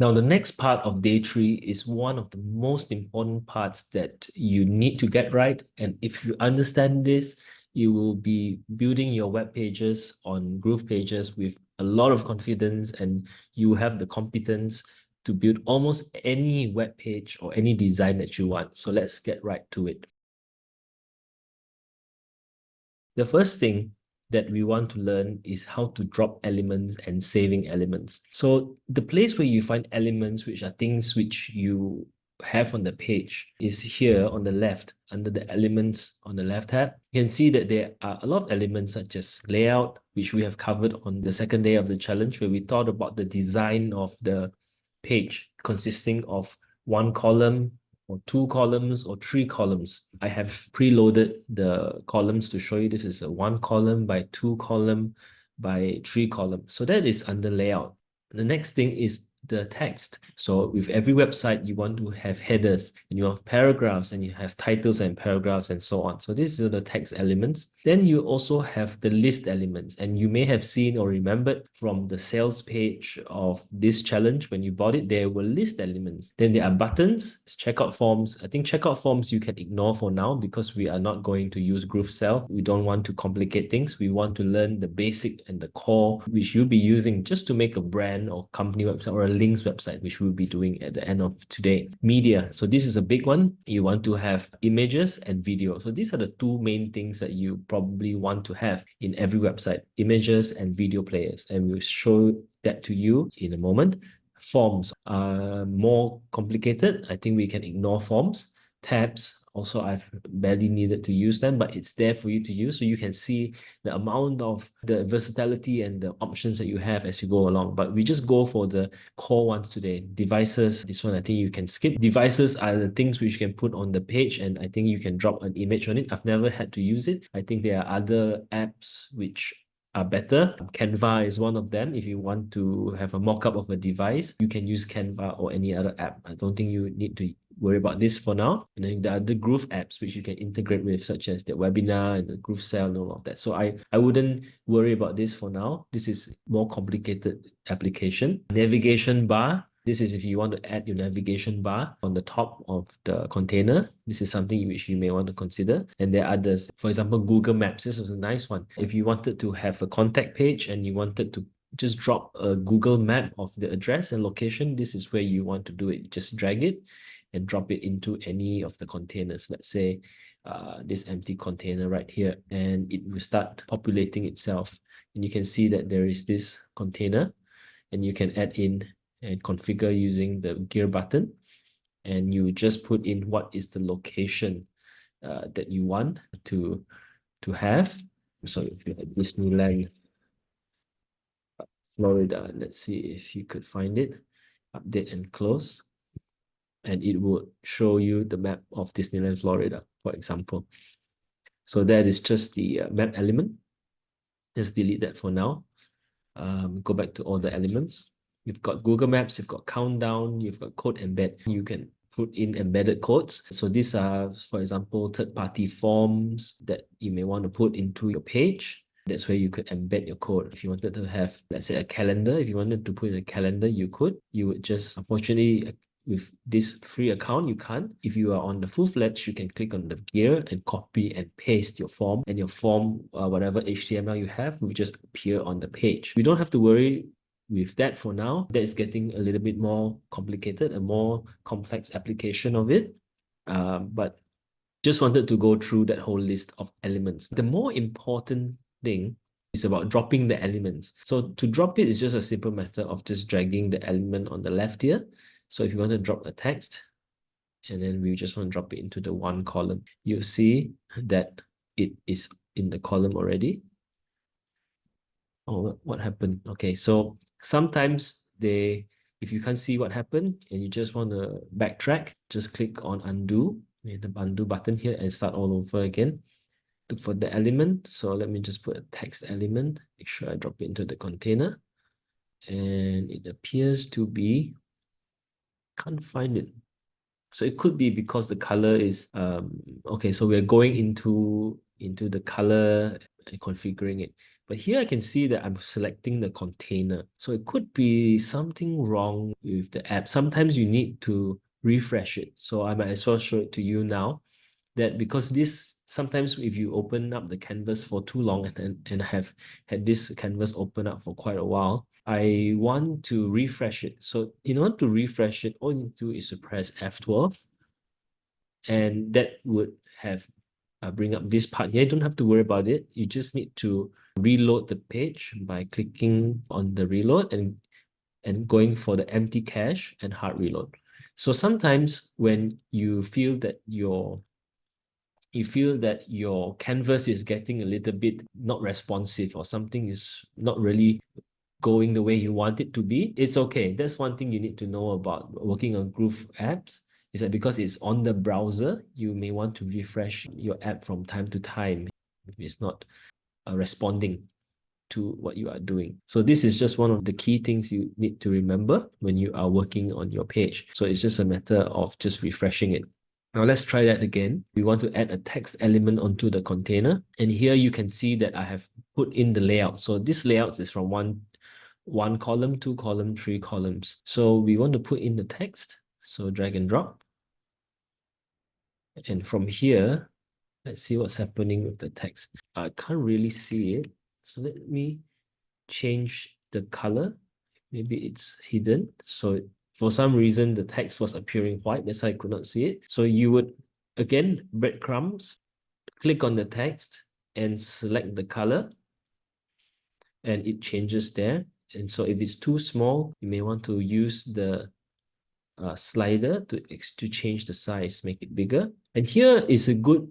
Now, the next part of day three is one of the most important parts that you need to get right. And if you understand this, you will be building your web pages on Groove Pages with a lot of confidence, and you have the competence to build almost any web page or any design that you want. So let's get right to it. The first thing that we want to learn is how to drop elements and saving elements. So the place where you find elements, which are things which you have on the page, is here on the left under the elements on the left tab. You can see that there are a lot of elements such as layout, which we have covered on the second day of the challenge, where we thought about the design of the page consisting of one column, or two columns, or three columns. I have preloaded the columns to show you. This is a one column by two column by three column. So that is under layout. The next thing is the text. So with every website, you want to have headers, and you have paragraphs, and you have titles and paragraphs and so on. So these are the text elements. Then you also have the list elements, and you may have seen or remembered from the sales page of this challenge, when you bought it, there were list elements. Then there are buttons, checkout forms. I think checkout forms you can ignore for now because we are not going to use GrooveSell. We don't want to complicate things. We want to learn the basic and the core, which you'll be using just to make a brand or company website or a links website, which we'll be doing at the end of today. Media. So this is a big one. You want to have images and video. So these are the two main things that you probably want to have in every website: images and video players. And we'll show that to you in a moment. Forms are more complicated. I think we can ignore forms. Tabs, also I've barely needed to use them, but it's there for you to use, so you can see the amount of the versatility and the options that you have as you go along. But we just go for the core ones today. Devices, this one I think you can skip. Devices are the things which you can put on the page, and I think you can drop an image on it. I've never had to use it. I think there are other apps which are better. Canva is one of them. If you want to have a mock-up of a device, you can use Canva or any other app. I don't think you need to worry about this for now. And then there are the Groove apps which you can integrate with, such as the webinar and the GrooveSell and all of that. So I wouldn't worry about this for now. This is more complicated application. Navigation bar. This is if you want to add your navigation bar on the top of the container. This is something which you may want to consider. And there are others. For example, Google Maps. This is a nice one. If you wanted to have a contact page and you wanted to just drop a Google map of the address and location, this is where you want to do it. Just drag it and drop it into any of the containers. Let's say this empty container right here, and it will start populating itself. And you can see that there is this container, and you can add in and configure using the gear button, and you just put in what is the location that you want to have. So if you're at Disneyland Florida, let's see if you could find it, update and close, and it will show you the map of Disneyland Florida, for example. So that is just the map element. Just delete that for now. Go back to all the elements. You've got Google Maps, you've got Countdown, you've got Code Embed. You can put in embedded codes. So these are, for example, third-party forms that you may want to put into your page. That's where you could embed your code. If you wanted to have, let's say, a calendar, if you wanted to put in a calendar, you could. You would just, unfortunately, with this free account, you can't. If you are on the full-fledged, you can click on the gear and copy and paste your form, and your form, whatever HTML you have, will just appear on the page. We don't have to worry with that for now. That is getting a little bit more complicated, a more complex application of it. But just wanted to go through that whole list of elements. The more important thing is about dropping the elements. So to drop it is just a simple matter of just dragging the element on the left here. So if you want to drop a text, and then we just want to drop it into the one column, you see that it is in the column already. Oh, what happened? Okay, so sometimes if you can't see what happened and you just want to backtrack, just click on undo, the undo button here, and start all over again. Look for the element. So let me just put a text element, make sure I drop it into the container. And it appears to be, can't find it. So it could be because the color is, okay, so we're going into the color and configuring it. But here I can see that I'm selecting the container. So it could be something wrong with the app. Sometimes you need to refresh it. So I might as well show it to you now, that because this, sometimes if you open up the canvas for too long and have had this canvas open up for quite a while, I want to refresh it. So in order to refresh it, all you need to do is to press F12, and that would have bring up this part here. You don't have to worry about it. You just need to reload the page by clicking on the reload and going for the empty cache and hard reload. So sometimes when you feel that your canvas is getting a little bit not responsive, or something is not really going the way you want it to be, it's okay. That's one thing you need to know about working on Groove apps, is that because it's on the browser, you may want to refresh your app from time to time if it's not responding to what you are doing. So this is just one of the key things you need to remember when you are working on your page. So it's just a matter of just refreshing it. Now let's try that again. We want to add a text element onto the container. And here you can see that I have put in the layout. So this layout is from one column, 2 column, 3 columns. So we want to put in the text. So drag and drop. And from here, let's see what's happening with the text. I can't really see it. So let me change the color. Maybe it's hidden. So for some reason, the text was appearing white. That's why I could not see it. So you would, again, breadcrumbs, click on the text and select the color, and it changes there. And so if it's too small, you may want to use the slider to change the size, make it bigger. And here is a good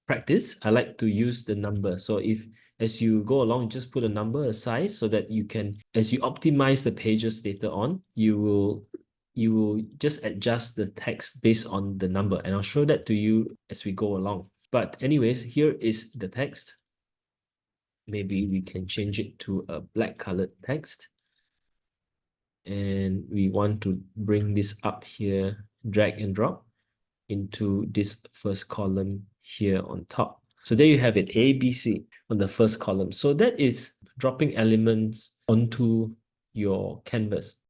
practice. I like to use the number. So if as you go along, just put a number, a size, so that you can, as you optimize the pages later on, you will just adjust the text based on the number. And I'll show that to you as we go along. But anyways, here is the text. Maybe we can change it to a black colored text. And we want to bring this up here, drag and drop into this first column here on top. So there you have it, A, B, C on the first column. So that is dropping elements onto your canvas.